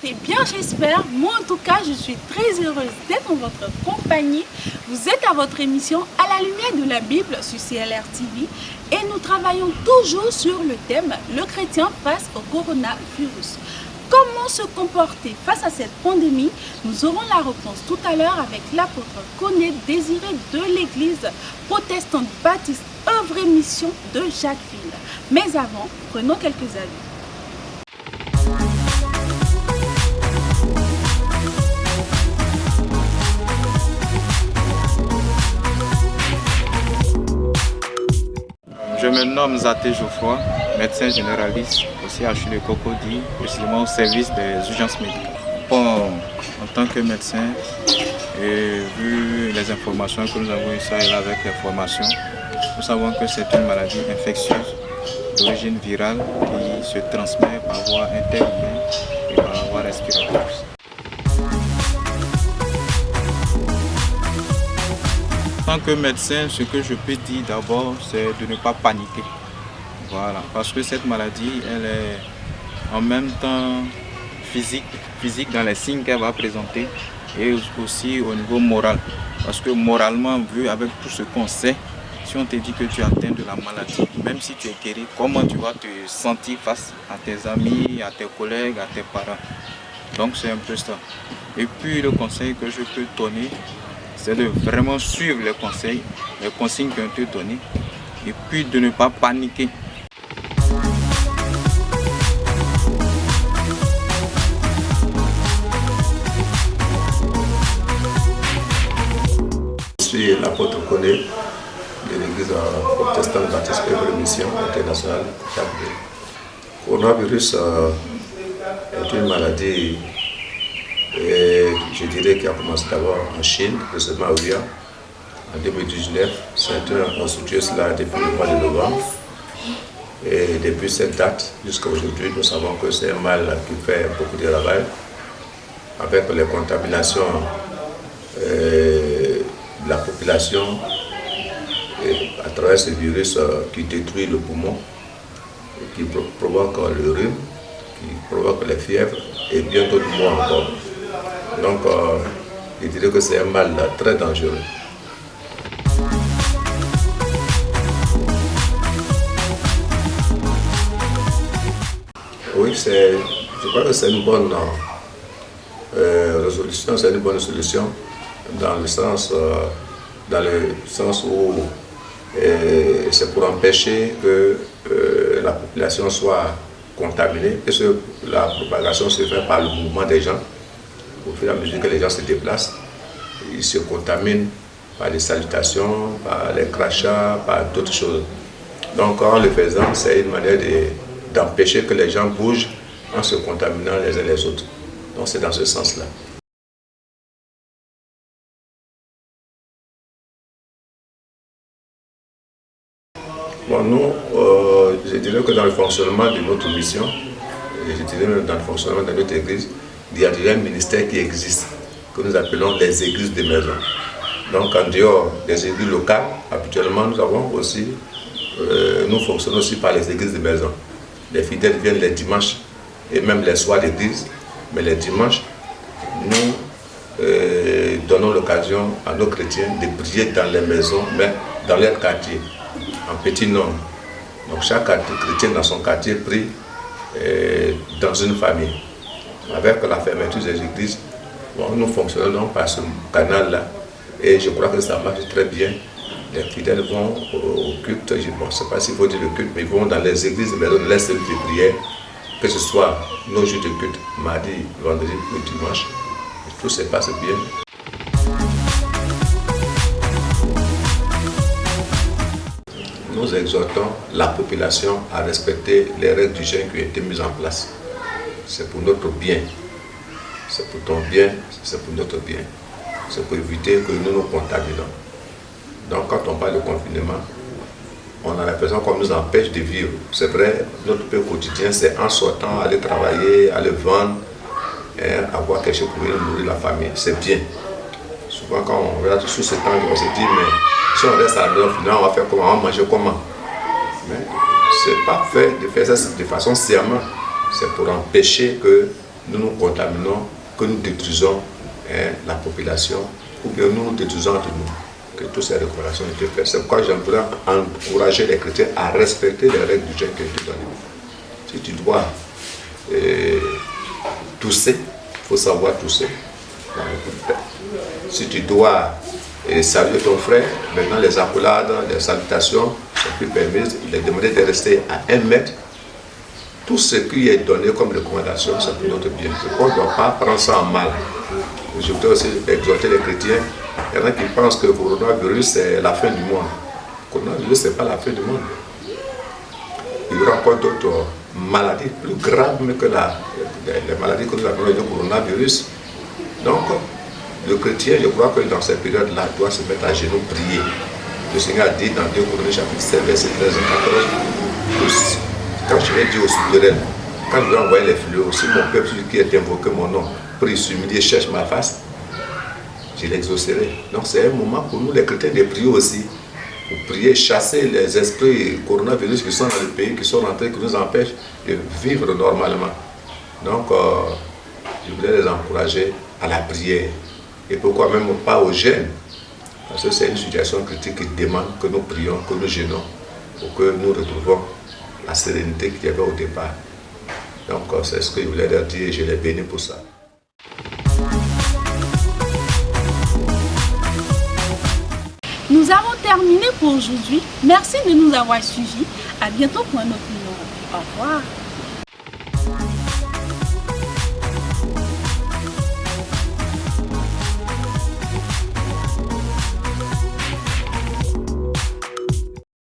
portez bien, j'espère. Moi, en tout cas, je suis très heureuse d'être en votre compagnie. Vous êtes à votre émission À la lumière de la Bible sur CLR TV et nous travaillons toujours sur le thème « Le chrétien face au coronavirus ». Comment se comporter face à cette pandémie? Nous aurons la réponse tout à l'heure avec l'apôtre Koné Désiré de l'église protestante baptiste œuvre et mission de Jacquesville. Mais avant, prenons quelques avis. Je me nomme Zaté Geoffroy, médecin généraliste aussi à Chule Cocody, précisément au service des urgences médicales. Bon, en tant que médecin, et vu les informations que nous avons eues ça et là avec les formations, nous savons que c'est une maladie infectieuse d'origine virale qui se transmet par voie interhumaine et par voie respiratoire. En tant que médecin, ce que je peux dire d'abord, c'est de ne pas paniquer. Voilà, parce que cette maladie, elle est en même temps physique dans les signes qu'elle va présenter et aussi au niveau moral. Parce que moralement, vu avec tout ce qu'on sait, si on te dit que tu es atteint de la maladie, même si tu es guéri, comment tu vas te sentir face à tes amis, à tes collègues, à tes parents? Donc c'est un peu ça. Et puis le conseil que je peux donner, c'est de vraiment suivre les conseils, les consignes qui ont été données, et puis de ne pas paniquer. Je suis l'apôtre Koné de l'église protestante baptiste œuvre et mission internationale. Le coronavirus est une maladie, je dirais, qui a commencé d'abord en Chine, précisément au Wuhan, en 2019. Certains ont situé cela depuis le mois de novembre. Et depuis cette date jusqu'à aujourd'hui, nous savons que c'est un mal qui fait beaucoup de travail, avec les contaminations de la population à travers ce virus qui détruit le poumon, qui provoque le rhume, qui provoque les fièvres et bien d'autres mots encore. Donc, je dirais que c'est un mal très dangereux. Oui, je crois que c'est une bonne résolution, c'est une bonne solution dans le sens où c'est pour empêcher que la population soit contaminée, que la propagation se fait par le mouvement des gens. Au fur et à mesure que les gens se déplacent, ils se contaminent par les salutations, par les crachats, par d'autres choses. Donc en le faisant, c'est une manière d'empêcher que les gens bougent en se contaminant les uns les autres. Donc c'est dans ce sens-là. Bon, nous, je dirais que dans le fonctionnement de notre mission, et je dirais même dans le fonctionnement de notre église, il y a déjà un ministère qui existe, que nous appelons les églises de maison. Donc en dehors des églises locales, habituellement nous avons aussi, nous fonctionnons aussi par les églises de maison. Les fidèles viennent les dimanches et même les soirs d'église, mais les dimanches, nous donnons l'occasion à nos chrétiens de prier dans les maisons, mais dans leur quartier, en petit nombre. Donc chaque chrétien dans son quartier prie dans une famille. Avec la fermeture des églises, bon, nous fonctionnons par ce canal-là et je crois que ça marche très bien. Les fidèles vont au culte, je ne sais pas s'il faut dire le culte, mais ils vont dans les églises, mais dans les cellules de prière, que ce soit nos jours de culte, mardi, vendredi ou dimanche. Tout se passe bien. Nous exhortons la population à respecter les règles du jeûne qui ont été mises en place. C'est pour notre bien. C'est pour ton bien, c'est pour notre bien. C'est pour éviter que nous nous contaminons. Donc quand on parle de confinement, on a l'impression qu'on nous empêche de vivre. C'est vrai, notre peu quotidien, c'est en sortant, aller travailler, aller vendre, avoir quelque chose pour nourrir la famille. C'est bien. Souvent quand on regarde sous ce temps, on se dit, mais si on reste à la maison, finalement, on va faire comment, on va manger comment? Mais ce n'est pas fait de faire ça de façon sciemment. C'est pour empêcher que nous nous contaminons, que nous détruisons la population, ou bien nous nous détruisons entre nous. Que toutes ces recommandations étaient faites. C'est pourquoi j'aimerais encourager les chrétiens à respecter les règles du jeûne qui ont été données. Si tu dois tousser, il faut savoir tousser dans le coup de paix. Si tu dois saluer ton frère, maintenant les accolades, les salutations sont plus permises. Il est demandé de rester à 1 mètre. Tout ce qui est donné comme recommandation, c'est pour notre bien. On ne doit pas prendre ça en mal. Je voudrais aussi exhorter les chrétiens. Il y en a qui pensent que le coronavirus, c'est la fin du monde. Le coronavirus, ce n'est pas la fin du monde. Il y aura encore d'autres maladies plus graves que les maladies que nous avons le coronavirus. Donc, le chrétien, je crois que dans cette période-là, doit se mettre à genoux, prier. Le Seigneur a dit dans 2 Corinthiens chapitre 7, verset 13 et 14, quand je vais dire au souverain, quand je vais envoyer les fléaux, si mon peuple, celui qui est invoqué mon nom, prie, s'humilie, cherche ma face, je l'exaucerai. Donc c'est un moment pour nous les chrétiens de prier aussi. Pour prier, chasser les esprits coronavirus qui sont dans le pays, qui sont rentrés, qui nous empêchent de vivre normalement. Donc je voulais les encourager à la prière. Et pourquoi même pas au jeûne? Parce que c'est une situation critique qui demande que nous prions, que nous jeûnons, pour que nous retrouvions la sérénité qu'il y avait au départ. Donc c'est ce que je voulais leur dire et je les bénis pour ça. Nous avons terminé pour aujourd'hui. Merci de nous avoir suivis. À bientôt pour un autre numéro. Au revoir.